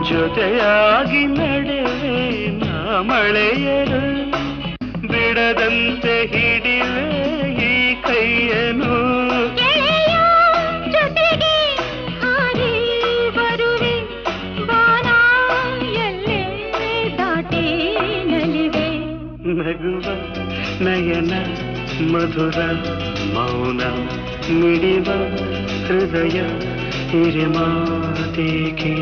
ಜೊತೆಯಾಗಿ ನಡೆವೆ ನಾ ಮಳೆಯರು ಬಿಡದಂತೆ ಹಿಡಿವೆ ಈ ಕೈಯನು ಜೊತೆಗೆ ಹಾರಿ ಬರುವೆ ಬಾನ ಎಲ್ಲೇ ದಾಟಿ ನಲಿವೆ ನಗುವ ನಯನ ಮಧುರ ಮೌನ ಮಿಡಿವ ಹೃದಯ ಹಿರಿಮಾತೇಕೆ